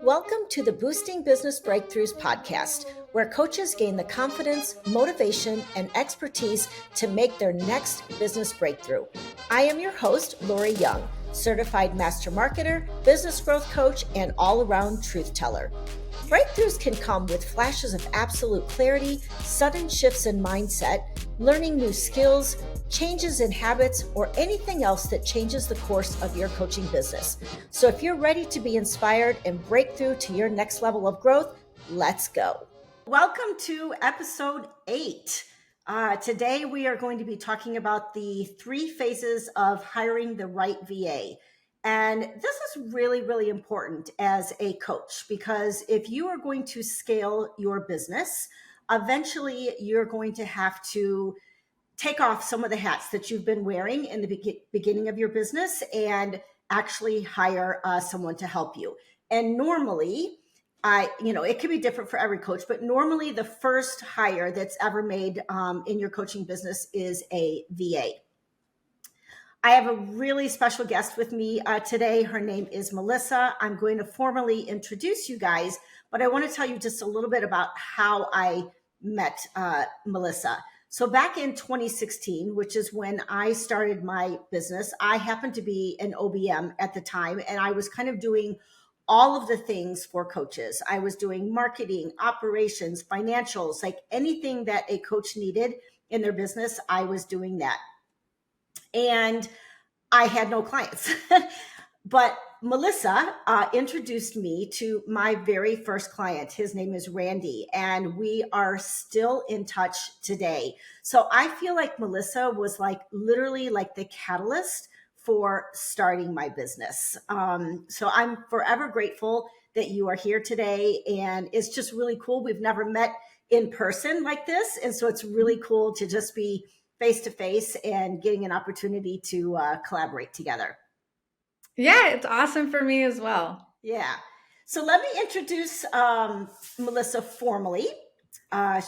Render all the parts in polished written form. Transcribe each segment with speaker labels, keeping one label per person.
Speaker 1: Welcome to the Boosting Business Breakthroughs podcast, where coaches gain the confidence, motivation, and expertise to make their next business breakthrough. I am your host, Lori Young, certified master marketer, business growth coach, and all-around truth teller. Breakthroughs can come with flashes of absolute clarity, sudden shifts in mindset, learning new skills, changes in habits, or anything else that changes the course of your coaching business. So if you're ready to be inspired and break through to your next level of growth, let's go. Welcome to episode 8. Today we are going to be talking about the 3 phases of hiring the right VA. And this is really, really important as a coach, because if you are going to scale your business, eventually you're going to have to take off some of the hats that you've been wearing in the beginning of your business and actually hire someone to help you. And normally, it can be different for every coach, but normally the first hire that's ever made in your coaching business is a VA. I have a really special guest with me today. Her name is Melissa. I'm going to formally introduce you guys, but I want to tell you just a little bit about how I met Melissa. So back in 2016, which is when I started my business, I happened to be an OBM at the time, and I was kind of doing all of the things for coaches. I was doing marketing, operations, financials, like anything that a coach needed in their business, I was doing that. And I had no clients. But Melissa introduced me to my very first client. His name is Randy, and we are still in touch today. So I feel like Melissa was literally the catalyst for starting my business. So I'm forever grateful that you are here today. And it's just really cool. We've never met in person like this. And so it's really cool to just be face-to-face and getting an opportunity to collaborate together.
Speaker 2: Yeah, it's awesome for me as well.
Speaker 1: Yeah. So let me introduce Melissa formally.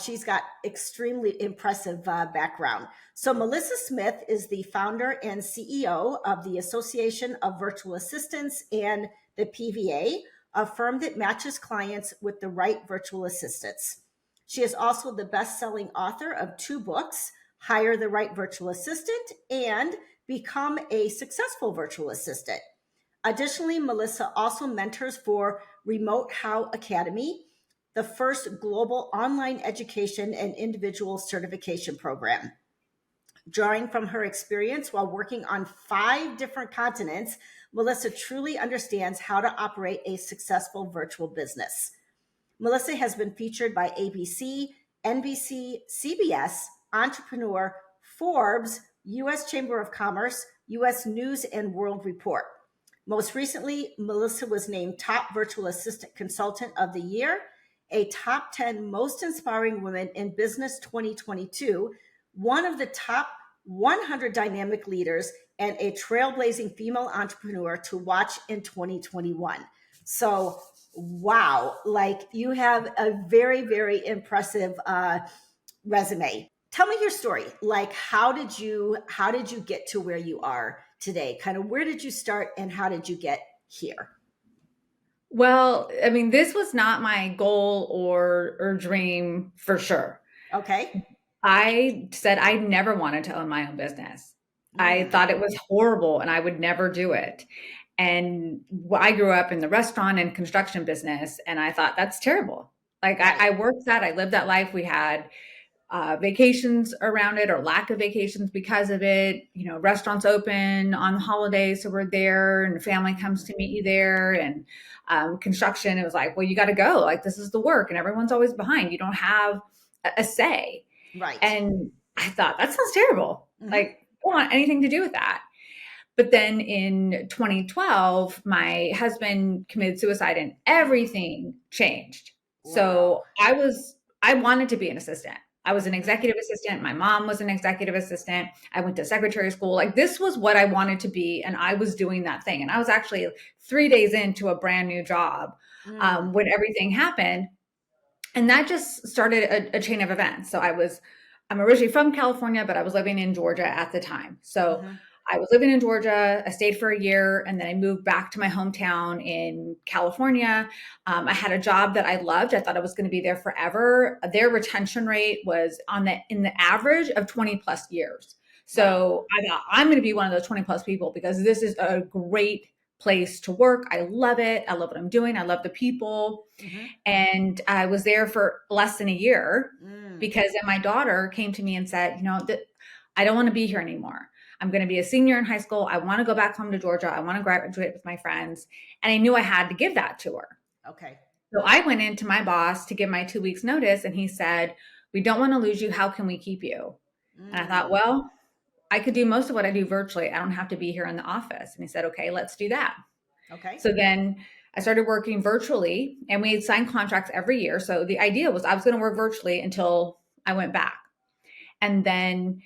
Speaker 1: She's got extremely impressive background. So Melissa Smith is the founder and CEO of the Association of Virtual Assistants and the PVA, a firm that matches clients with the right virtual assistants. She is also the best-selling author of 2 books, Hire the Right Virtual Assistant and Become a Successful Virtual Assistant. Additionally, Melissa also mentors for Remote How Academy, the first global online education and individual certification program. Drawing from her experience while working on 5 different continents, Melissa truly understands how to operate a successful virtual business. Melissa has been featured by ABC, NBC, CBS, Entrepreneur, Forbes, U.S. Chamber of Commerce, U.S. News and World Report. Most recently, Melissa was named Top Virtual Assistant Consultant of the Year, a Top 10 Most Inspiring Women in Business 2022, one of the top 100 dynamic leaders, and a trailblazing female entrepreneur to watch in 2021. So, wow, you have a very, very impressive resume. Tell me your story. How did you get to where you are today? Kind of where did you start and how did you get here?
Speaker 2: Well, I mean, this was not my goal or dream for sure.
Speaker 1: Okay.
Speaker 2: I said I never wanted to own my own business. I thought it was horrible and I would never do it. And I grew up in the restaurant and construction business, and I thought that's terrible. Right. I worked that, I lived that life. We had vacations around it or lack of vacations because of it. Restaurants open on the holidays, so we're there and the family comes to meet you there. And construction, it was like, well, you got to go. This is the work and everyone's always behind. You don't have a say.
Speaker 1: Right.
Speaker 2: And I thought, that sounds terrible.
Speaker 1: Mm-hmm.
Speaker 2: I don't want anything to do with that. But then in 2012, my husband committed suicide and everything changed. Wow. So I wanted to be an assistant. I was an executive assistant. My mom was an executive assistant. I went to secretary school. This was what I wanted to be. And I was doing that thing. And I was actually 3 days into a brand new job when everything happened. And that just started a chain of events. So I'm originally from California, but I was living in Georgia at the time. So I was living in Georgia. I stayed for a year and then I moved back to my hometown in California. I had a job that I loved. I thought I was going to be there forever. Their retention rate was in the average of 20 plus years. So I thought I'm going to be one of those 20 plus people because this is a great place to work. I love it. I love what I'm doing. I love the people.
Speaker 1: Mm-hmm.
Speaker 2: And I was there for less than a year
Speaker 1: Mm.
Speaker 2: because then my daughter came to me and said, I don't want to be here anymore. I'm going to be a senior in high school. I want to go back home to Georgia. I want to graduate with my friends. And I knew I had to give that to her.
Speaker 1: Okay.
Speaker 2: So I went into my boss to give my 2 weeks notice and he said, we don't want to lose you. How can we keep you? And I thought, well, I could do most of what I do virtually. I don't have to be here in the office. And he said, okay, let's do that.
Speaker 1: Okay.
Speaker 2: So then I started working virtually and we had signed contracts every year. So the idea was I was going to work virtually until I went back. And then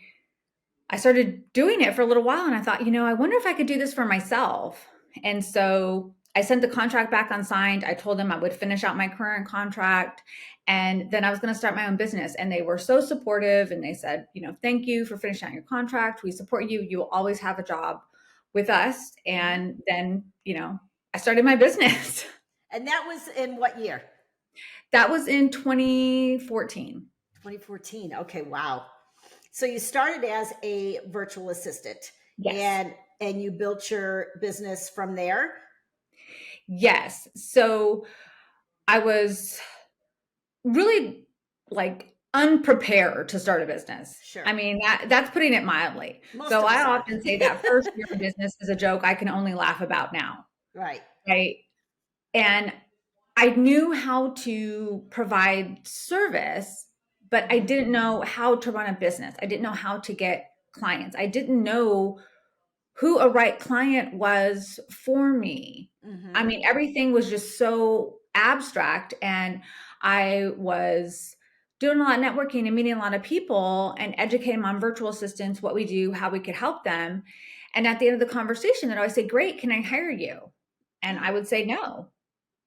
Speaker 2: I started doing it for a little while and I thought, I wonder if I could do this for myself. And so I sent the contract back unsigned. I told them I would finish out my current contract and then I was going to start my own business. And they were so supportive and they said, thank you for finishing out your contract. We support you. You will always have a job with us. And then, I started my business.
Speaker 1: And that was in what year?
Speaker 2: That was in 2014.
Speaker 1: 2014. Okay. Wow. So you started as a virtual assistant.
Speaker 2: Yes.
Speaker 1: And you built your business from there?
Speaker 2: Yes. So I was really unprepared to start a business.
Speaker 1: Sure.
Speaker 2: I mean, that's putting it mildly. So I often say that first year of business is a joke I can only laugh about now.
Speaker 1: Right.
Speaker 2: Right. And I knew how to provide service, but I didn't know how to run a business. I didn't know how to get clients. I didn't know who a right client was for me.
Speaker 1: Mm-hmm.
Speaker 2: I mean, everything was just so abstract and I was doing a lot of networking and meeting a lot of people and educating them on virtual assistants, what we do, how we could help them. And at the end of the conversation, they'd always say, great, can I hire you? And I would say no.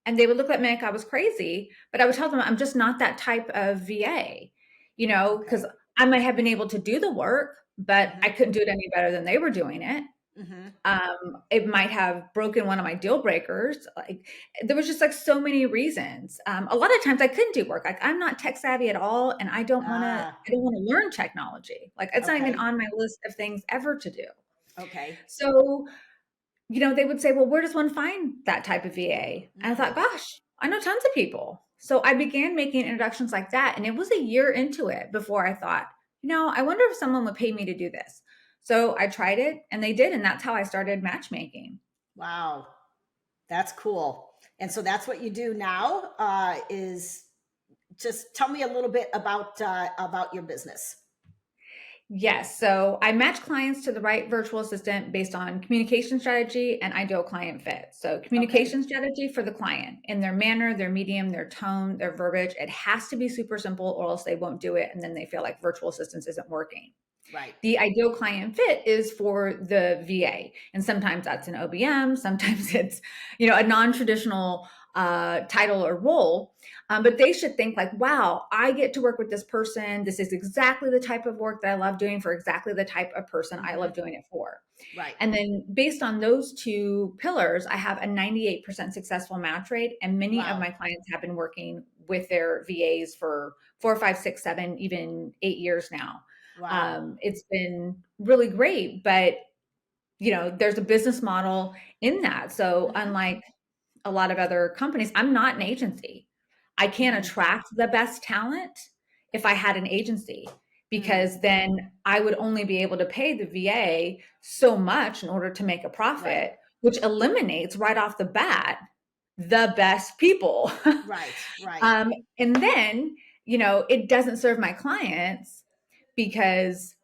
Speaker 2: And they would look at me like I was crazy, but I would tell them I'm just not that type of VA, because I might have been able to do the work, but I couldn't do it any better than they were doing it. It might have broken one of my deal breakers. There was just so many reasons. A lot of times I couldn't do work. I'm not tech savvy at all. And I don't want to learn technology. It's not even on my list of things ever to do.
Speaker 1: Okay.
Speaker 2: So, they would say, well, where does one find that type of VA? And I thought, gosh, I know tons of people. So I began making introductions like that. And it was a year into it before I thought, I wonder if someone would pay me to do this. So I tried it and they did. And that's how I started matchmaking.
Speaker 1: Wow. That's cool. And so that's what you do now, is just tell me a little bit about your business.
Speaker 2: Yes. So I match clients to the right virtual assistant based on communication strategy and ideal client fit. So communication strategy for the client in their manner, their medium, their tone, their verbiage. It has to be super simple or else they won't do it. And then they feel like virtual assistance isn't working.
Speaker 1: Right.
Speaker 2: The ideal client fit is for the VA. And sometimes that's an OBM. Sometimes it's, a non-traditional title or role. But they should think wow, I get to work with this person. This is exactly the type of work that I love doing for exactly the type of person I love doing it for.
Speaker 1: Right.
Speaker 2: And then based on those two pillars, I have a 98% successful match rate. And many of my clients have been working with their VAs for 4, 5, 6, 7, even 8 years now.
Speaker 1: Wow.
Speaker 2: It's been really great, but there's a business model in that. So unlike a lot of other companies, I'm not an agency. I can't attract the best talent if I had an agency, because then I would only be able to pay the VA so much in order to make a profit, which eliminates right off the bat the best people.
Speaker 1: Right.
Speaker 2: And then, it doesn't serve my clients because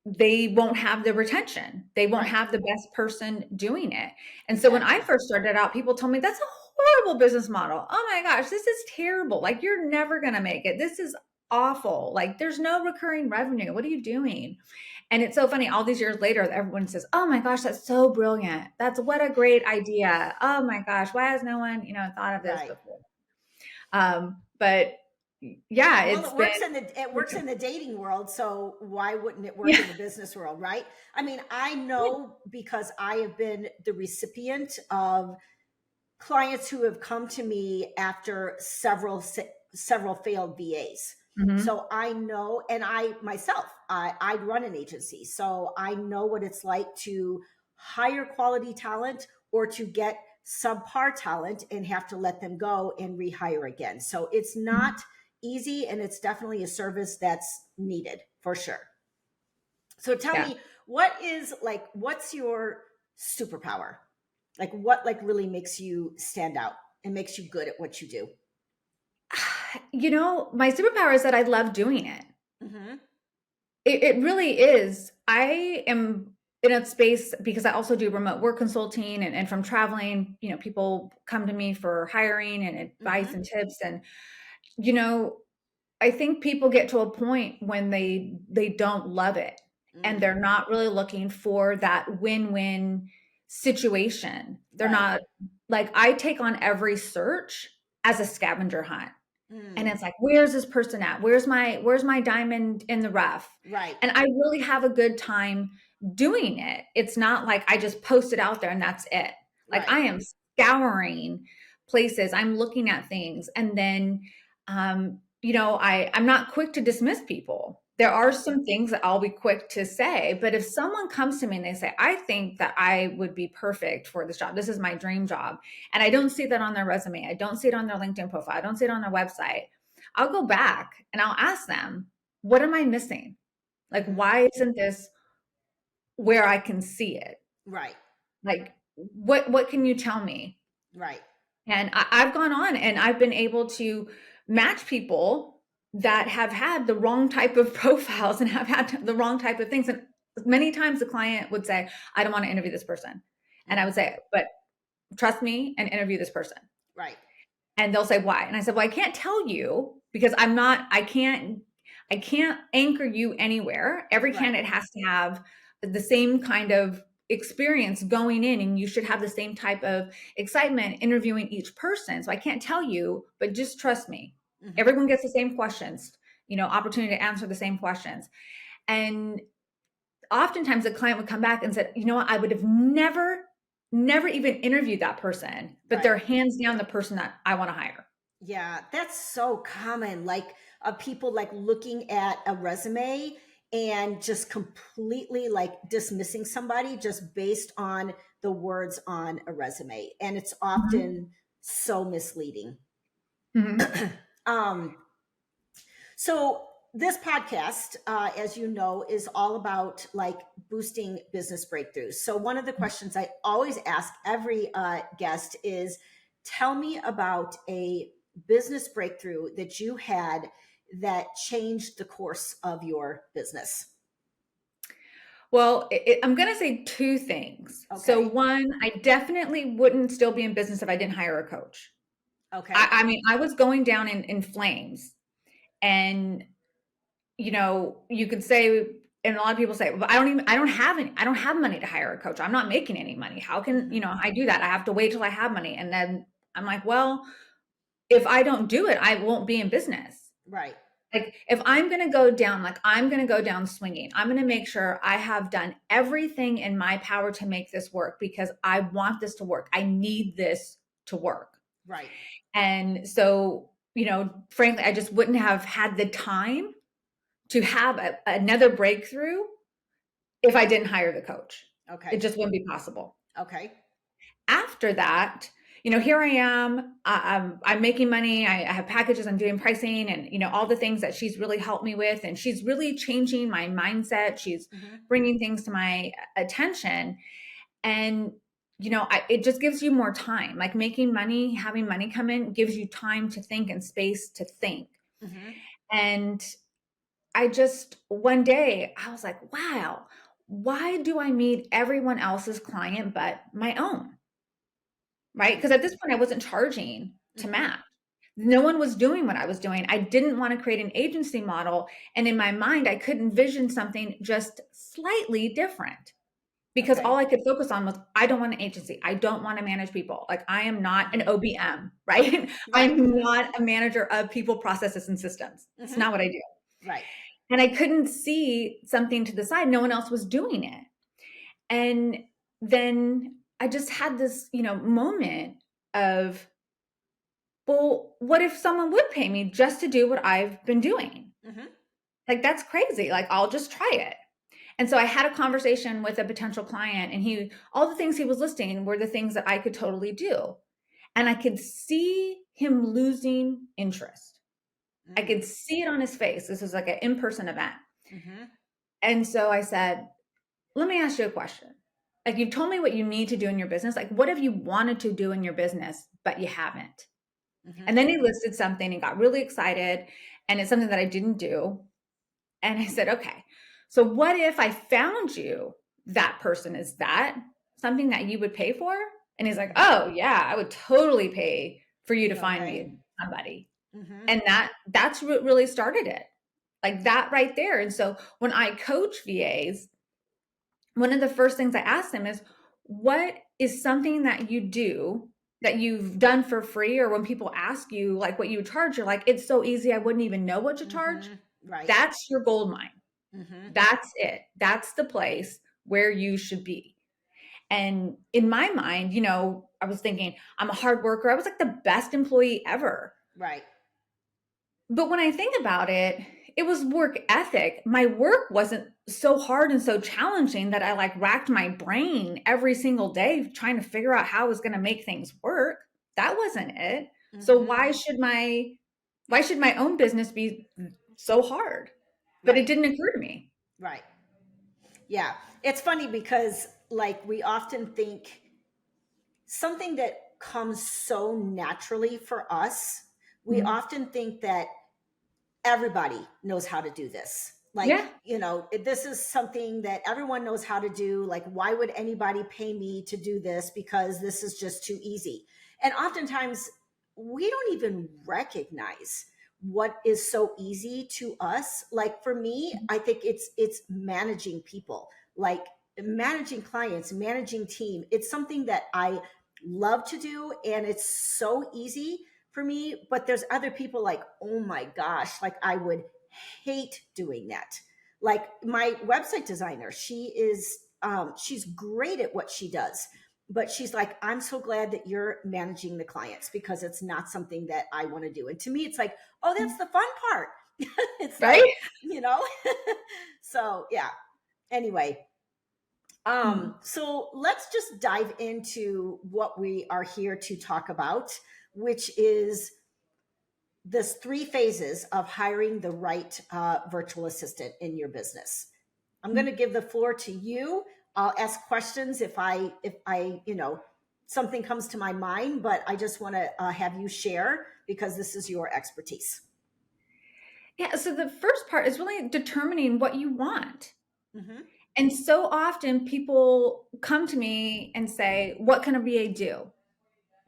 Speaker 2: they won't have the retention. They won't have the best person doing it. And so when I first started out, people told me that's a horrible business model. Oh my gosh, this is terrible. You're never going to make it. This is awful. There's no recurring revenue. What are you doing? And it's so funny. All these years later, everyone says, oh my gosh, that's so brilliant. What a great idea. Oh my gosh, why has no one, thought of this before? But Yeah,
Speaker 1: Well,
Speaker 2: it's been
Speaker 1: it works in the dating world, so why wouldn't it work
Speaker 2: yeah.
Speaker 1: in the business world, right? I mean, I know because I have been the recipient of clients who have come to me after several failed VAs.
Speaker 2: Mhm.
Speaker 1: So I know, and I myself, I run an agency, so I know what it's like to hire quality talent or to get subpar talent and have to let them go and rehire again. So it's not easy, and it's definitely a service that's needed for sure. So tell
Speaker 2: Yeah.
Speaker 1: me, what's your superpower? Like what really makes you stand out and makes you good at what you do?
Speaker 2: My superpower is that I love doing it.
Speaker 1: Mm-hmm.
Speaker 2: It really is. I am in a space because I also do remote work consulting and from traveling, people come to me for hiring and advice
Speaker 1: Mm-hmm.
Speaker 2: and tips. And, you know, I think people get to a point when they don't love it and
Speaker 1: Mm.
Speaker 2: they're not really looking for that win-win situation. They're
Speaker 1: Right.
Speaker 2: not like I take on every search as a scavenger hunt. And
Speaker 1: Mm.
Speaker 2: it's like, where's this person at? Where's my diamond in the rough?
Speaker 1: Right.
Speaker 2: And I really have a good time doing it. It's not like I just post it out there and that's it. Like
Speaker 1: Right.
Speaker 2: I am scouring places, I'm looking at things, and then I'm not quick to dismiss people. There are
Speaker 1: Okay.
Speaker 2: some things that I'll be quick to say, but if someone comes to me and they say, I think that I would be perfect for this job, this is my dream job, and I don't see that on their resume, I don't see it on their LinkedIn profile, I don't see it on their website, I'll go back and I'll ask them, what am I missing? Like,
Speaker 1: Mm-hmm.
Speaker 2: why isn't this where I can see it?
Speaker 1: Right.
Speaker 2: Like, what can you tell me?
Speaker 1: Right.
Speaker 2: And I've gone on and I've been able to match people that have had the wrong type of profiles and have had the wrong type of things. And many times the client would say, I don't want to interview this person. And I would
Speaker 1: Mm-hmm.
Speaker 2: say, but trust me and interview this person.
Speaker 1: Right.
Speaker 2: And they'll say, why? And I said, well, I can't tell you because I can't anchor you anywhere. Every
Speaker 1: Right.
Speaker 2: candidate has to have the same kind of experience going in, and you should have the same type of excitement interviewing each person. So I can't tell you, but just trust me.
Speaker 1: Mm-hmm.
Speaker 2: Everyone gets the same questions, opportunity to answer the same questions. And oftentimes the client would come back and said, you know what, I would have never even interviewed that person, but
Speaker 1: Right.
Speaker 2: they're hands down the person that I want to hire.
Speaker 1: Yeah, that's so common. Like people like looking at a resume and just completely like dismissing somebody just based on the words on a resume. And it's
Speaker 2: Mhm.
Speaker 1: often so misleading.
Speaker 2: Mhm.
Speaker 1: Um, so this podcast, as you know, is all about like boosting business breakthroughs. So one of the questions I always ask every guest is, tell me about a business breakthrough that you had that changed the course of your business.
Speaker 2: Well, I'm going to say two things. So,
Speaker 1: Okay.
Speaker 2: one, I definitely wouldn't still be in business if I didn't hire a coach. I,
Speaker 1: Okay.
Speaker 2: I mean, I was going down in flames, and you could say, and a lot of people say, well, I don't have money to hire a coach. I'm not making any money. How can
Speaker 1: Hmm.
Speaker 2: I do that? I have to wait till I have money, and then I'm like, well, if I don't do it, I won't be in business.
Speaker 1: Right.
Speaker 2: Like if I'm going to go down, like I'm going to go down swinging, I'm going to make sure I have done everything in my power to make this work because I want this to work. I need this to work.
Speaker 1: Right.
Speaker 2: And so, frankly, I just wouldn't have had the time to have another breakthrough if I didn't hire the coach. It
Speaker 1: Okay.
Speaker 2: just wouldn't be possible.
Speaker 1: Okay.
Speaker 2: After that, here I am. I'm making money. I have packages. I'm doing pricing, and all the things that she's really helped me with, and she's really changing my mindset. She's
Speaker 1: Hmm.
Speaker 2: bringing things to my attention, and it just gives you more time. Like making money, having money come in, gives you time to think and space to think.
Speaker 1: Hmm.
Speaker 2: And I just one day I was like, wow, why do I need everyone else's client but my own? Right? Because at this point, I wasn't charging to
Speaker 1: Hmm.
Speaker 2: match. No one was doing what I was doing. I didn't want to create an agency model, and in my mind, I could envision something just slightly different. because all I could focus on was, I don't want an agency. I don't want to manage people. Like, I am not an OBM, right?
Speaker 1: Right.
Speaker 2: I'm not a manager of people, processes, and systems. It's not what I do.
Speaker 1: Right.
Speaker 2: And I couldn't see something to the side. No one else was doing it. And then I just had this, moment of, well, what if someone would pay me just to do what I've been doing? Like, that's crazy. Like, I'll just try it. And so I had a conversation with a potential client, and all the things he was listing were the things that I could totally do. And I could see him losing interest. I could see it on his face. This was like an in-person event. And so I said, let me ask you a question. Like, you've told me what you need to do in your business. Like, what have you wanted to do in your business, but you haven't? And then he listed something and got really excited. And it's something that I didn't do. And I said, okay, so what if I found you that person? Is that something that you would pay for? And he's like, oh yeah, I would totally pay for you to find me somebody. And that's what really started it. Like, that right there. And so when I coach VAs, one of the first things I ask them is, what is something that you do that you've done for free? Or when people ask you like what you charge, you're like, it's so easy, I wouldn't even know what to charge.
Speaker 1: Right.
Speaker 2: That's your gold mine. That's it. That's the place where you should be. And in my mind, I was thinking, I'm a hard worker. I was like the best employee ever.
Speaker 1: Right.
Speaker 2: But when I think about it, it was work ethic. My work wasn't so hard and so challenging that I like racked my brain every single day trying to figure out how I was going to make things work. That wasn't it. So why should my own business be so hard? But it didn't occur to me.
Speaker 1: Right. Yeah. It's funny because like we often think something that comes so naturally for us, we often think that everybody knows how to do this. Like, this is something that everyone knows how to do. Like, why would anybody pay me to do this? Because this is just too easy. And oftentimes we don't even recognize what is so easy to us. Like for me, I think it's managing people, like managing clients, managing team. It's something that I love to do, and it's so easy for me. But there's other people like, oh my gosh, like I would hate doing that. Like my website designer, she's great at what she does, but she's like, I'm so glad that you're managing the clients because it's not something that I want to do. And to me, it's like, oh, that's the fun part. It's
Speaker 2: right.
Speaker 1: So yeah. Anyway, so let's just dive into what we are here to talk about, which is this 3 phases of hiring the right virtual assistant in your business. I'm going to give the floor to you. I'll ask questions if I something comes to my mind, but I just want to have you share because this is your expertise.
Speaker 2: Yeah. So the first part is really determining what you want. And so often people come to me and say, what can a VA do?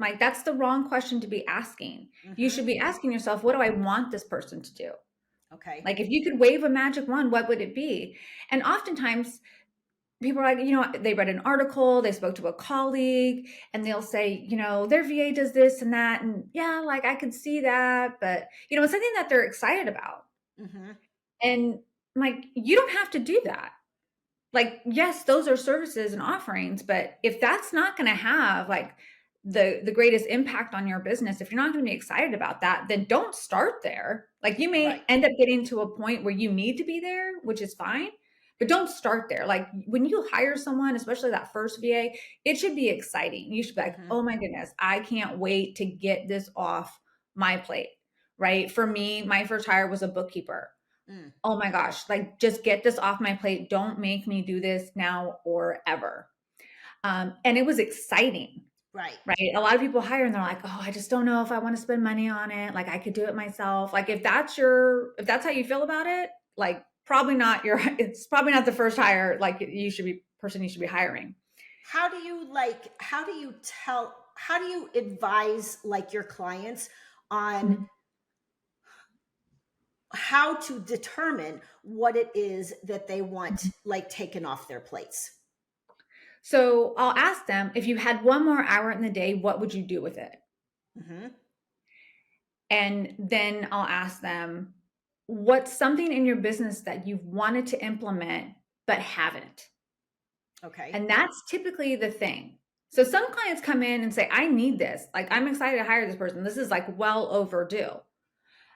Speaker 2: Like, that's the wrong question to be asking. You should be asking yourself, what do I want this person to do?
Speaker 1: Okay.
Speaker 2: Like, if you could wave a magic wand, what would it be? And oftentimes people are like, they read an article, they spoke to a colleague, and they'll say, their VA does this and that. And yeah, like I could see that, but it's something that they're excited about. And like, you don't have to do that. Like, yes, those are services and offerings, but if that's not going to have like the greatest impact on your business, if you're not going to be excited about that, then don't start there. Like, you may end up getting to a point where you need to be there, which is fine, but don't start there. Like, when you hire someone, especially that first VA, it should be exciting. You should be like, oh my goodness, I can't wait to get this off my plate, right? For me, my first hire was a bookkeeper. Oh my gosh, like, just get this off my plate. Don't make me do this now or ever. And it was exciting. Right. A lot of people hire and they're like, oh, I just don't know if I want to spend money on it. Like, I could do it myself. Like, if that's how you feel about it, like, it's probably not the first hire. Like, you should be hiring.
Speaker 1: How do you advise like your clients on how to determine what it is that they want like taken off their plates?
Speaker 2: So I'll ask them, if you had one more hour in the day, what would you do with it?
Speaker 1: Mm-hmm.
Speaker 2: And then I'll ask them, what's something in your business that you've wanted to implement but haven't?
Speaker 1: Okay.
Speaker 2: And that's typically the thing. So some clients come in and say, I need this. Like, I'm excited to hire this person. This is like well overdue.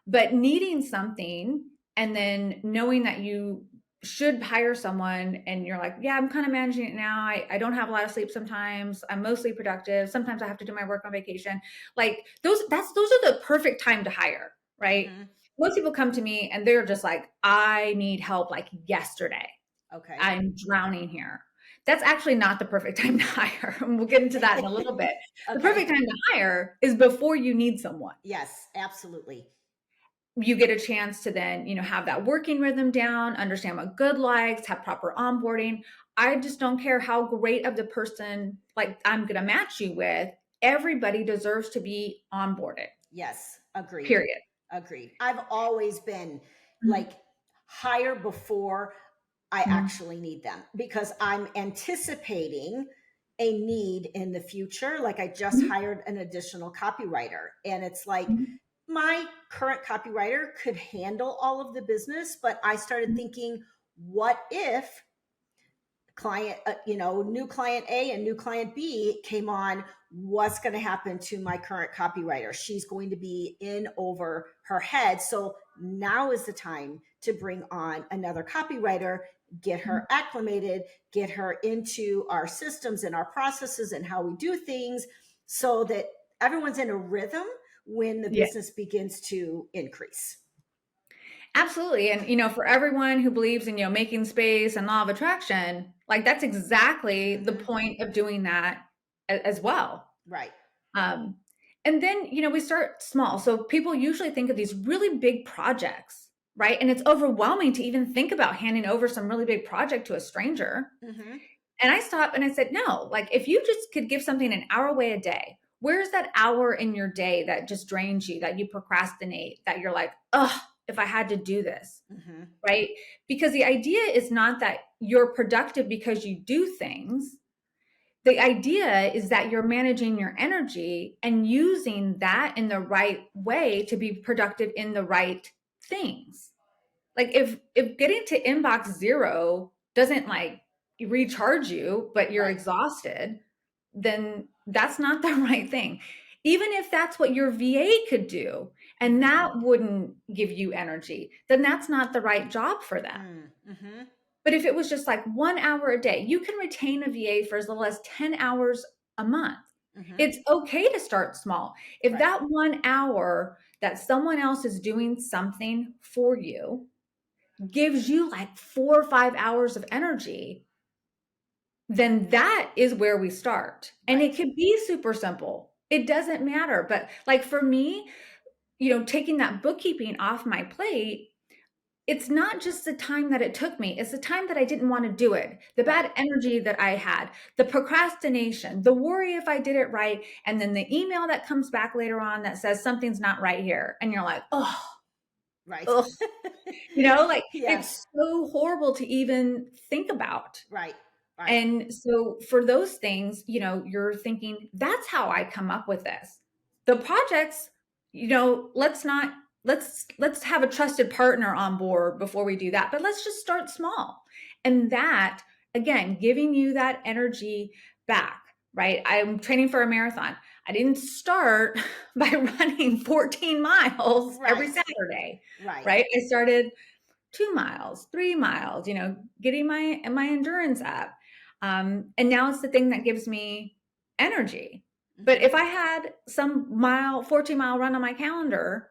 Speaker 2: But needing something and then knowing that you should hire someone and you're like, yeah, I'm kind of managing it now. I don't have a lot of sleep sometimes. I'm mostly productive. Sometimes I have to do my work on vacation. Like those are the perfect time to hire, right?
Speaker 1: Mm-hmm.
Speaker 2: Most people come to me and they're just like, I need help like yesterday.
Speaker 1: Okay.
Speaker 2: I'm drowning here. That's actually not the perfect time to hire. And we'll get into that in a little bit. The
Speaker 1: Okay.
Speaker 2: perfect time to hire is before you need someone.
Speaker 1: Yes, absolutely.
Speaker 2: You get a chance to then, have that working rhythm down, understand what good likes, have proper onboarding. I just don't care how great of the person like I'm going to match you with. Everybody deserves to be onboarded.
Speaker 1: Yes, agreed.
Speaker 2: Period.
Speaker 1: Agreed. I've always been
Speaker 2: Mhm.
Speaker 1: like hire before I
Speaker 2: Mhm.
Speaker 1: actually need them because I'm anticipating a need in the future. Like I just
Speaker 2: Mhm.
Speaker 1: hired an additional copywriter, and it's like
Speaker 2: Mhm.
Speaker 1: my current copywriter could handle all of the business, but I started thinking, what if client, new client A and new client B came on? What's going to happen to my current copywriter? She's going to be in over her head. So now is the time to bring on another copywriter, get her acclimated, get her into our systems and our processes and how we do things so that everyone's in a rhythm when the
Speaker 2: Yeah,
Speaker 1: business begins to increase.
Speaker 2: absolutely. And, for everyone who believes in, making space and law of attraction, like that's exactly the
Speaker 1: Mm-hmm.
Speaker 2: point of doing that as well.
Speaker 1: Right.
Speaker 2: Um, and then, we start small. So people usually think of these really big projects, right? And it's overwhelming to even think about handing over some really big project to a stranger.
Speaker 1: Mm-hmm.
Speaker 2: And I stopped and I said, no, like if you just could give something an hour away a day, where's that hour in your day that just drains you, that you procrastinate, that you're like, oh, if I had to do this,
Speaker 1: Mm-hmm.
Speaker 2: right? Because the idea is not that you're productive because you do things. The idea is that you're managing your energy and using that in the right way to be productive in the right things. Like if getting to inbox zero doesn't like recharge you, but you're
Speaker 1: Right.
Speaker 2: exhausted, then that's not the right thing. Even if that's what your VA could do and
Speaker 1: Mm-hmm.
Speaker 2: that wouldn't give you energy, then that's not the right job for them.
Speaker 1: Mm-hmm.
Speaker 2: But if it was just like 1 hour a day, you can retain a VA for as little as 10 hours a month.
Speaker 1: Mm-hmm.
Speaker 2: It's okay to start small. If
Speaker 1: Right.
Speaker 2: that 1 hour that someone else is doing something for you gives you like 4 or 5 hours of energy, then that is where we start. And it
Speaker 1: Right.
Speaker 2: could be super simple. It doesn't matter. But like for me, taking that bookkeeping off my plate, it's not just the time that it took me, it's the time that I didn't want to do it, the
Speaker 1: Right.
Speaker 2: bad energy that I had, the procrastination, the worry if I did it right, and then the email that comes back later on that says something's not right here. And you're like, oh,
Speaker 1: Right.
Speaker 2: oh, like
Speaker 1: Yeah.
Speaker 2: it's so horrible to even think about.
Speaker 1: Right. Right.
Speaker 2: And so for those things, you're thinking, that's how I come up with this. The projects, let's not let's have a trusted partner on board before we do that. But let's just start small. And that again, giving you that energy back, right? I'm training for a marathon. I didn't start by running 14 miles every
Speaker 1: Right.
Speaker 2: Saturday,
Speaker 1: Right.
Speaker 2: right? I started 2 miles, 3 miles, getting my endurance up. And now it's the thing that gives me energy. But
Speaker 1: Mm-hmm.
Speaker 2: if I had some 14-mile run on my calendar,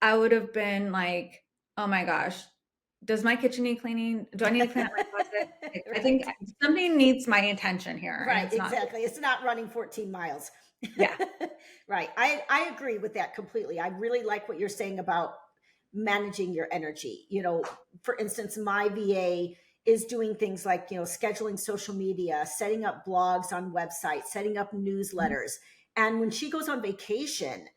Speaker 2: I would have been like, oh my gosh, does my kitchen need cleaning? Do I need to clean out my closet? I think
Speaker 1: Right.
Speaker 2: something needs my attention here and
Speaker 1: Right.
Speaker 2: it's not.
Speaker 1: Exactly. It's not running 14 miles.
Speaker 2: Yeah.
Speaker 1: Right. I agree with that completely. I really like what you're saying about managing your energy. For instance, my VA is doing things like, scheduling social media, setting up blogs on websites, setting up newsletters. And when she goes on vacation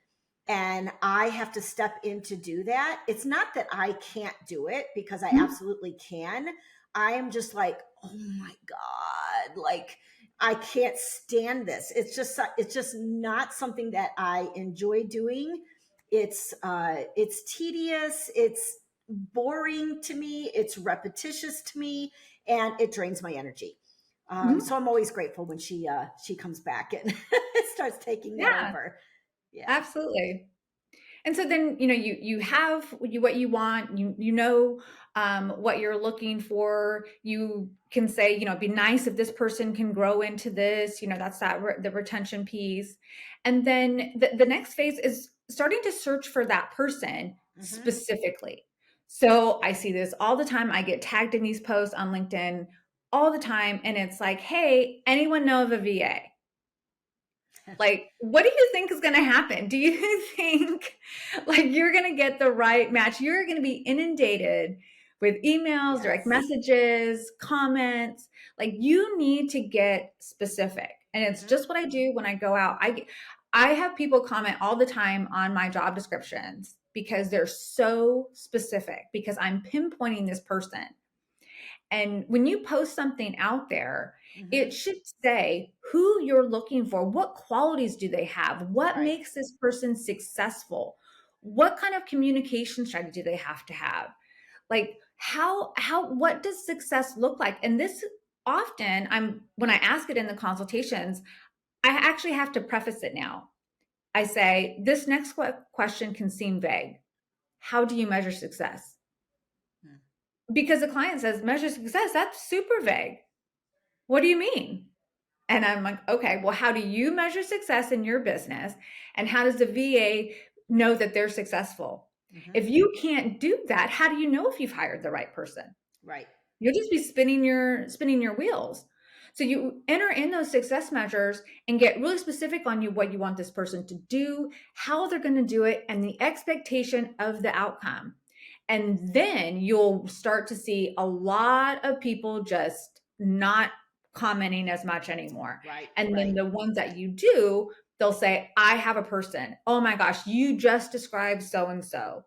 Speaker 1: and I have to step in to do that, it's not that I can't do it because I
Speaker 2: Mhm.
Speaker 1: absolutely can. I am just like, oh my God, like I can't stand this. It's just not something that I enjoy doing. It's tedious, it's boring to me, it's repetitious to me, and it drains my energy.
Speaker 2: Mhm.
Speaker 1: So I'm always grateful when she comes back and starts taking that
Speaker 2: Yeah,
Speaker 1: over. Yeah.
Speaker 2: absolutely. And so then, you have what you want, what you're looking for. You can say, it'd be nice if this person can grow into this, that's the retention piece. And then the next phase is starting to search for that person
Speaker 1: Hmm.
Speaker 2: specifically. So I see this all the time. I get tagged in these posts on LinkedIn all the time. And it's like, hey, anyone know of a VA? Like, what do you think is going to happen? Do you think like you're going to get the right match? You're going to be inundated with emails, direct
Speaker 1: Yes.
Speaker 2: messages, comments. Like, you need to get specific. And it's
Speaker 1: Hmm.
Speaker 2: just what I do when I go out. I have people comment all the time on my job descriptions because they're so specific, because I'm pinpointing this person. And when you post something out there, it
Speaker 1: Hmm.
Speaker 2: should say who you're looking for. What qualities do they have? What
Speaker 1: Right.
Speaker 2: makes this person successful? What kind of communication strategy do they have to have? Like what does success look like? And this often when I ask it in the consultations, I actually have to preface it now. I say, this next question can seem vague. How do you measure success?
Speaker 1: Mm.
Speaker 2: Because the client says measure success, that's super vague. What do you mean? And I'm like, okay, well, how do you measure success in your business? And how does the VA know that they're successful?
Speaker 1: Hmm.
Speaker 2: If you can't do that, how do you know if you've hired the right person?
Speaker 1: Right.
Speaker 2: You'll just be spinning your wheels. So you enter in those success measures and get really specific on what you want this person to do, how they're going to do it, and the expectation of the outcome. And then you'll start to see a lot of people just not commenting as much anymore.
Speaker 1: Right.
Speaker 2: And then
Speaker 1: Right.
Speaker 2: the ones that you do, they'll say, I have a person. Oh my gosh, you just described so and so.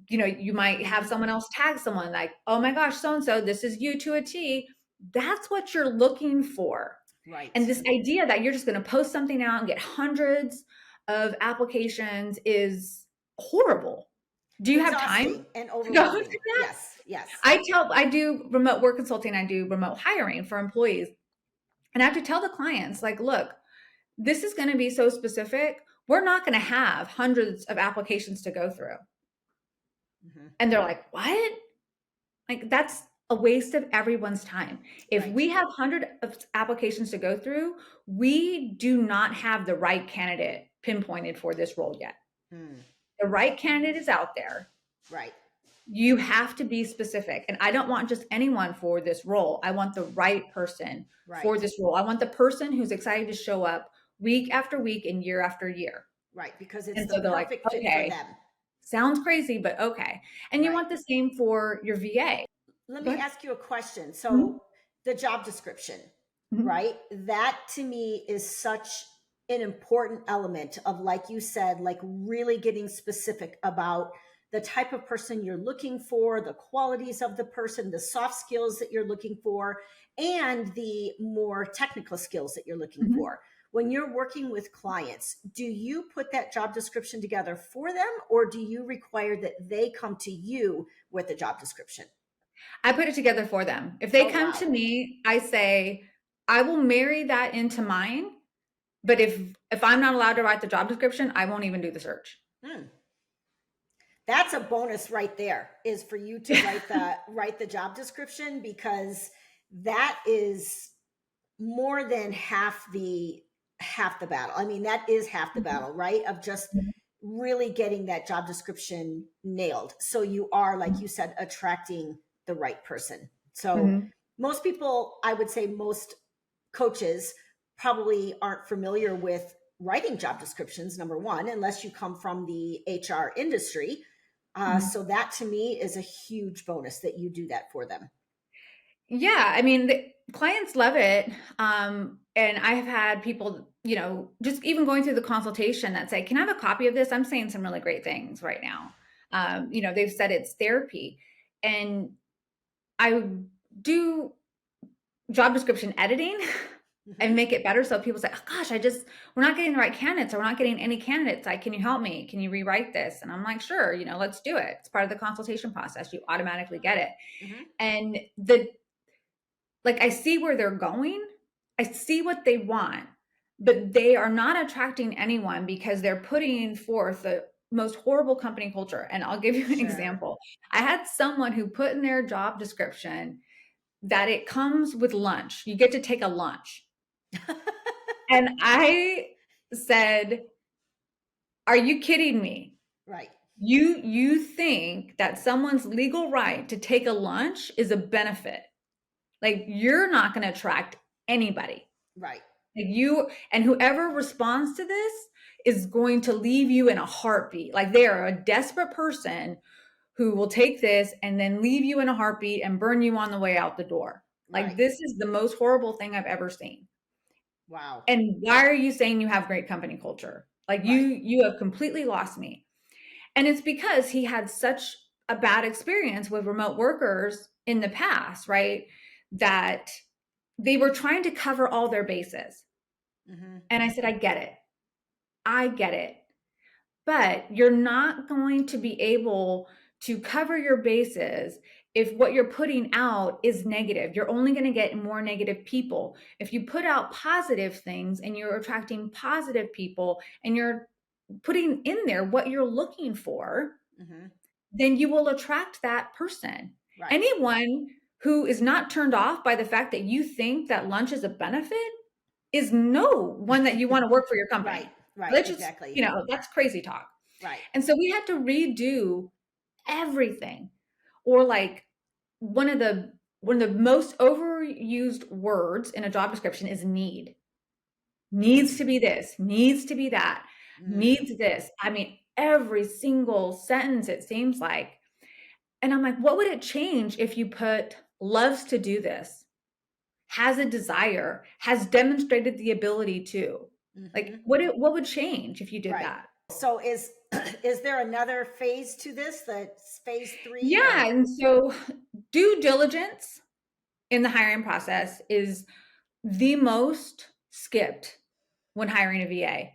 Speaker 2: You might have
Speaker 1: Hmm.
Speaker 2: someone else tag someone like, oh my gosh, so and so, this is you to a T. That's what you're looking for. And
Speaker 1: Right.
Speaker 2: this idea that you're just going to post something out and get hundreds of applications is horrible. Do you have time
Speaker 1: Exhausting and
Speaker 2: to go through
Speaker 1: overwhelming.
Speaker 2: that?
Speaker 1: Yes. Yes.
Speaker 2: I do remote work consulting, I do remote hiring for employees. And I have to tell the clients, like, look, this is going to be so specific. We're not going to have hundreds of applications to go through.
Speaker 1: Hmm.
Speaker 2: And they're like, what? Like, that's a waste of everyone's time. If
Speaker 1: Right.
Speaker 2: we have hundreds of applications to go through, we do not have the right candidate pinpointed for this role yet.
Speaker 1: Mm.
Speaker 2: The right candidate is out there.
Speaker 1: Right.
Speaker 2: You have to be specific. And I don't want just anyone for this role. I want the right person for
Speaker 1: Right.
Speaker 2: this role. I want the person who's excited to show up week after week and year after year.
Speaker 1: Right. Because it's
Speaker 2: And
Speaker 1: the
Speaker 2: so they're like,
Speaker 1: perfect fit for
Speaker 2: okay,
Speaker 1: them.
Speaker 2: sounds crazy, but okay. And you
Speaker 1: Right.
Speaker 2: want the same for your VA.
Speaker 1: Let
Speaker 2: Go
Speaker 1: me
Speaker 2: ahead.
Speaker 1: ask you a question.
Speaker 2: Mhm.
Speaker 1: So, the job description,
Speaker 2: Mhm.
Speaker 1: right? That to me is such an important element of, like you said, like really getting specific about the type of person you're looking for, the qualities of the person, the soft skills that you're looking for, and the more technical skills that you're looking
Speaker 2: Mhm.
Speaker 1: for. When you're working with clients, do you put that job description together for them, or do you require that they come to you with a job description?
Speaker 2: I put it together for them. If they
Speaker 1: Oh,
Speaker 2: come to
Speaker 1: wow.
Speaker 2: me, I say, I will marry that into mine. But if I'm not allowed to write the job description, I won't even do the search.
Speaker 1: Hmm. That's a bonus right there, is for you to write the job description, because that is more than half the battle. I mean, that is half the
Speaker 2: Mhm.
Speaker 1: battle, right? Of just
Speaker 2: Mhm.
Speaker 1: really getting that job description nailed. So you are, like
Speaker 2: Mhm.
Speaker 1: you said, attracting the right person. So
Speaker 2: Mhm.
Speaker 1: most people, I would say most coaches probably aren't familiar with writing job descriptions, number one, unless you come from the HR industry.
Speaker 2: Mhm.
Speaker 1: So that to me is a huge bonus that you do that for them.
Speaker 2: Yeah, I mean, the clients love it. And I have had people, just even going through the consultation that say, can I have a copy of this? I'm saying some really great things right now. They've said it's therapy. And I do job description editing and make it better. So people say, oh, gosh, we're not getting the right candidates, or we're not getting any candidates. Like, can you help me? Can you rewrite this? And I'm like, sure, let's do it. It's part of the consultation process. You automatically get it. And I see where they're going. I see what they want, but they are not attracting anyone because they're putting forth the most horrible company culture. And I'll give you an example. I had someone who put in their job description that it comes with lunch. You get to take a lunch. And I said, are you kidding me?
Speaker 1: Right.
Speaker 2: You think that someone's legal right to take a lunch is a benefit. Like, you're not going to attract anybody.
Speaker 1: Right.
Speaker 2: Like, you and whoever responds to this is going to leave you in a heartbeat. Like, they are a desperate person who will take this and then leave you in a heartbeat and burn you on the way out the door. Like, this is the most horrible thing I've ever seen.
Speaker 1: Wow.
Speaker 2: And why are you saying you have great company culture? Like, you have completely lost me. And it's because he had such a bad experience with remote workers in the past, right? That they were trying to cover all their bases. And I said, I get it. But you're not going to be able to cover your bases if what you're putting out is negative. You're only going to get more negative people. If you put out positive things and you're attracting positive people and you're putting in there what you're looking for, then you will attract that person. Right. Anyone who is not turned off by the fact that you think that lunch is a benefit is no one that you want to work for your company.
Speaker 1: Right.
Speaker 2: Exactly. That's crazy talk.
Speaker 1: Right.
Speaker 2: And so we had to redo everything. Or like one of the most overused words in a job description is need. Needs to be this, needs to be that, needs this. I mean, every single sentence, it seems like. And I'm like, what would it change if you put loves to do this, has a desire, has demonstrated the ability to? Like, what would change if you did that?
Speaker 1: So is there another phase to this, that's phase 3?
Speaker 2: Yeah. And so due diligence in the hiring process is the most skipped when hiring a VA.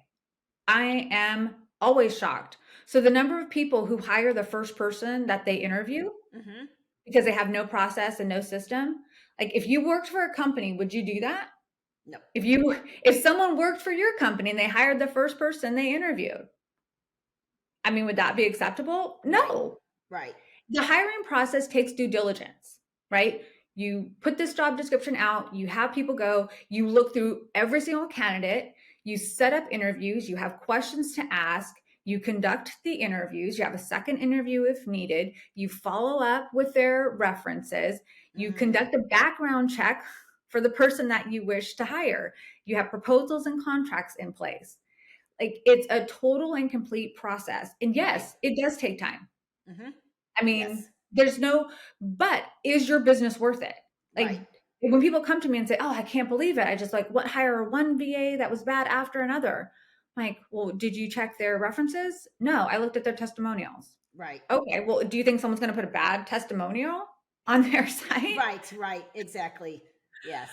Speaker 2: I am always shocked. So the number of people who hire the first person that they interview because they have no process and no system. Like, if you worked for a company, would you do that?
Speaker 1: No.
Speaker 2: If someone worked for your company and they hired the first person they interviewed, I mean, would that be acceptable? No.
Speaker 1: Right.
Speaker 2: The hiring process takes due diligence, right? You put this job description out, you have people go, you look through every single candidate, you set up interviews, you have questions to ask, you conduct the interviews, you have a second interview if needed, you follow up with their references, you conduct a background check for the person that you wish to hire. You have proposals and contracts in place. Like, it's a total and complete process. And yes, it does take time. I mean, but is your business worth it? Like, when people come to me and say, oh, I can't believe it, I just hire one VA that was bad after another. I'm like, well, did you check their references? No, I looked at their testimonials.
Speaker 1: Right.
Speaker 2: Okay. Well, do you think someone's going to put a bad testimonial on their site?
Speaker 1: Right. Exactly. Yes.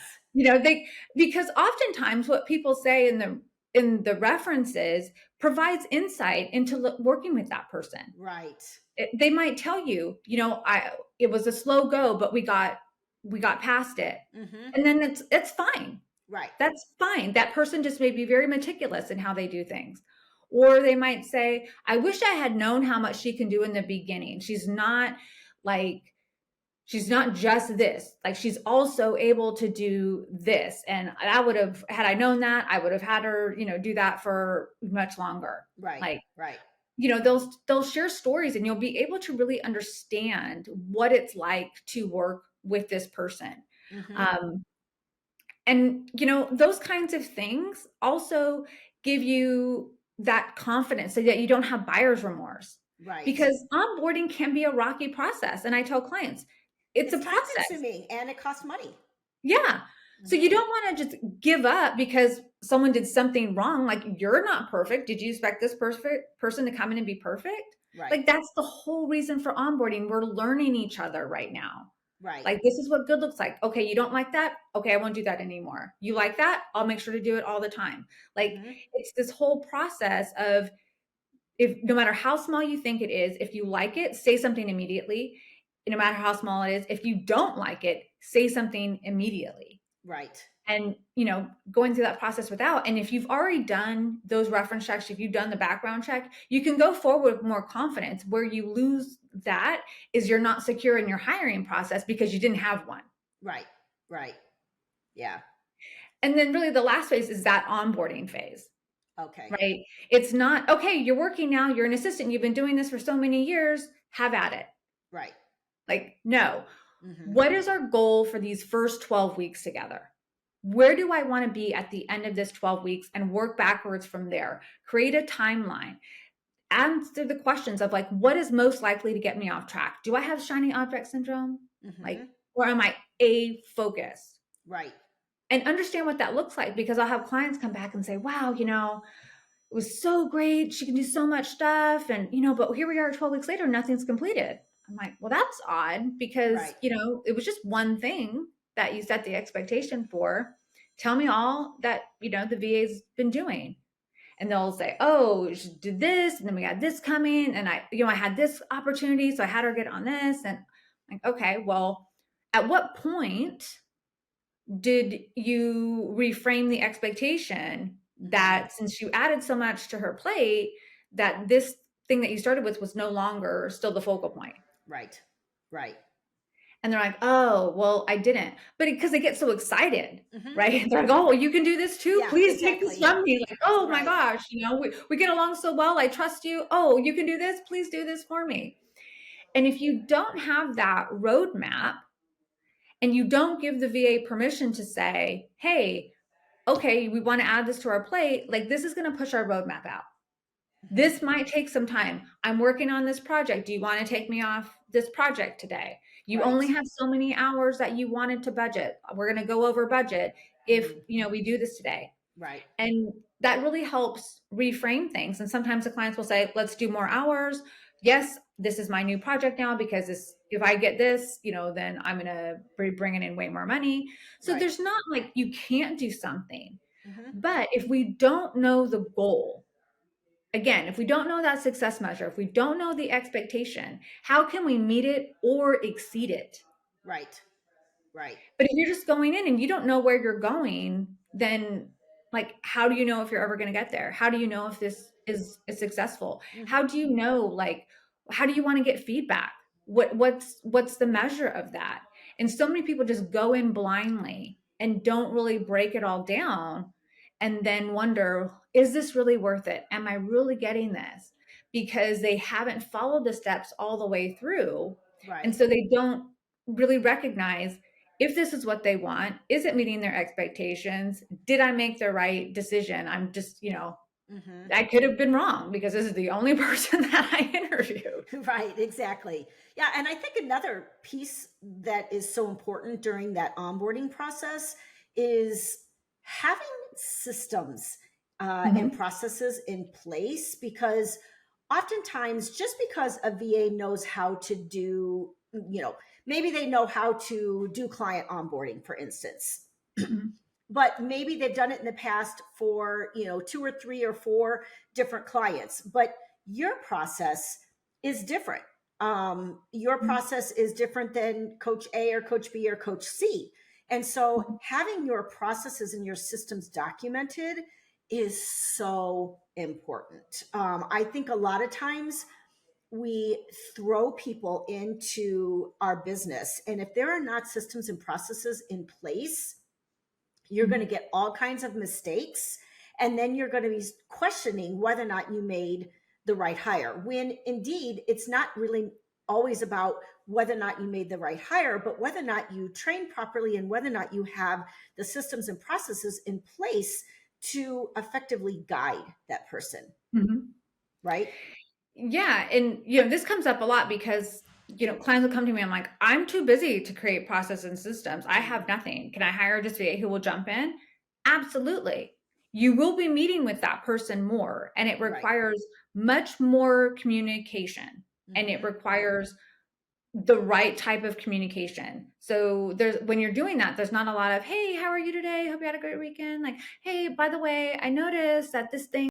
Speaker 2: Because oftentimes what people say in the references provides insight into working with that person.
Speaker 1: Right.
Speaker 2: They might tell you, it was a slow go, but we got past it. And then it's fine.
Speaker 1: Right.
Speaker 2: That's fine. That person just may be very meticulous in how they do things. Or they might say, I wish I had known how much she can do in the beginning. She's not just this, like, she's also able to do this. And had I known that, I would have had her, do that for much longer.
Speaker 1: Right.
Speaker 2: They'll share stories and you'll be able to really understand what it's like to work with this person. And, those kinds of things also give you that confidence so that you don't have buyer's remorse.
Speaker 1: Right.
Speaker 2: Because onboarding can be a rocky process. And I tell clients, it's a process.
Speaker 1: Time-consuming and it costs money.
Speaker 2: Yeah. So you don't want to just give up because someone did something wrong. Like, you're not perfect. Did you expect this perfect person to come in and be perfect?
Speaker 1: Right.
Speaker 2: Like, that's the whole reason for onboarding. We're learning each other right now.
Speaker 1: Right.
Speaker 2: Like, this is what good looks like. Okay, you don't like that? Okay, I won't do that anymore. You like that? I'll make sure to do it all the time. Like,
Speaker 1: Mm-hmm.
Speaker 2: it's this whole process of, if no matter how small you think it is, if you like it, say something immediately. No matter how small it is, if you don't like it, say something immediately.
Speaker 1: Right.
Speaker 2: And, going through that process without, and if you've already done those reference checks, if you've done the background check, you can go forward with more confidence. Where you lose that is you're not secure in your hiring process because you didn't have one.
Speaker 1: Right. Right. Yeah.
Speaker 2: And then really the last phase is that onboarding phase,
Speaker 1: Okay.
Speaker 2: right? It's not, okay, you're working now, you're an assistant, you've been doing this for so many years, have at it.
Speaker 1: Right.
Speaker 2: Like, no.
Speaker 1: Mm-hmm.
Speaker 2: What is our goal for these first 12 weeks together? Where do I want to be at the end of this 12 weeks, and work backwards from there? Create a timeline. Answer the questions of, like, what is most likely to get me off track? Do I have shiny object syndrome?
Speaker 1: Mm-hmm.
Speaker 2: Like, or am I A, focused?
Speaker 1: Right.
Speaker 2: And understand what that looks like, because I'll have clients come back and say, wow, it was so great. She can do so much stuff. And, but here we are 12 weeks later, nothing's completed. I'm like, well, that's odd, because,
Speaker 1: Right.
Speaker 2: it was just one thing that you set the expectation for. Tell me all that, the VA's been doing. And they'll say, oh, she did this. And then we had this coming. And I had this opportunity. So I had her get on this. And I'm like, okay, well, at what point did you reframe the expectation that, since you added so much to her plate, that this thing that you started with was no longer still the focal point?
Speaker 1: Right. Right.
Speaker 2: And they're like, oh, well, I didn't. But because they get so excited,
Speaker 1: Mm-hmm.
Speaker 2: right? They're like, oh, well, you can do this too.
Speaker 1: Yeah,
Speaker 2: Please take this
Speaker 1: exactly.
Speaker 2: from me. Like, oh my
Speaker 1: Right.
Speaker 2: gosh, we get along so well. I trust you. Oh, you can do this. Please do this for me. And if you don't have that roadmap, and you don't give the VA permission to say, hey, okay, we want to add this to our plate, like, this is going to push our roadmap out.
Speaker 1: Mm-hmm.
Speaker 2: This might take some time. I'm working on this project. Do you want to take me off this project today? You
Speaker 1: Right.
Speaker 2: only have so many hours that you wanted to budget. We're going to go over budget if, we do this today.
Speaker 1: Right.
Speaker 2: And that really helps reframe things. And sometimes the clients will say, let's do more hours. Yes, this is my new project now, because if I get this, then I'm going to be bringing in way more money. So
Speaker 1: Right.
Speaker 2: there's not like you can't do something.
Speaker 1: Mm-hmm.
Speaker 2: But if we don't know the goal, again, if we don't know that success measure, if we don't know the expectation, how can we meet it or exceed it?
Speaker 1: Right. Right.
Speaker 2: But if you're just going in and you don't know where you're going, then, like, how do you know if you're ever going to get there? How do you know if this is successful?
Speaker 1: Mm-hmm.
Speaker 2: How do you know, like, how do you want to get feedback? What's the measure of that? And so many people just go in blindly and don't really break it all down, and then wonder, is this really worth it? Am I really getting this? Because they haven't followed the steps all the way through.
Speaker 1: Right.
Speaker 2: And so they don't really recognize if this is what they want. Is it meeting their expectations? Did I make the right decision? I'm just,
Speaker 1: Mm-hmm.
Speaker 2: I could have been wrong, because this is the only person that I interviewed.
Speaker 1: Right, exactly. Yeah, and I think another piece that is so important during that onboarding process is having systems and
Speaker 2: Mm-hmm.
Speaker 1: processes in place, because oftentimes, just because a VA knows how to do, maybe they know how to do client onboarding, for instance,
Speaker 2: Mm-hmm.
Speaker 1: but maybe they've done it in the past for 2 or 3 or 4 different clients, but your process is different. Your process is different than coach A or coach B or coach C, and so having your processes and your systems documented is so important. I think a lot of times we throw people into our business, and if there are not systems and processes in place, you're going to get all kinds of mistakes, and then you're going to be questioning whether or not you made the right hire, when indeed it's not really always about whether or not you made the right hire, but whether or not you train properly and whether or not you have the systems and processes in place to effectively guide that person.
Speaker 2: Mm-hmm.
Speaker 1: Right.
Speaker 2: Yeah. And, this comes up a lot because, clients will come to me. I'm like, I'm too busy to create process and systems. I have nothing. Can I hire just VA who will jump in? Absolutely. You will be meeting with that person more, and it requires much more communication, and it requires the right type of communication. So when you're doing that, there's not a lot of, hey, how are you today? Hope you had a great weekend. Like, hey, by the way, I noticed that this thing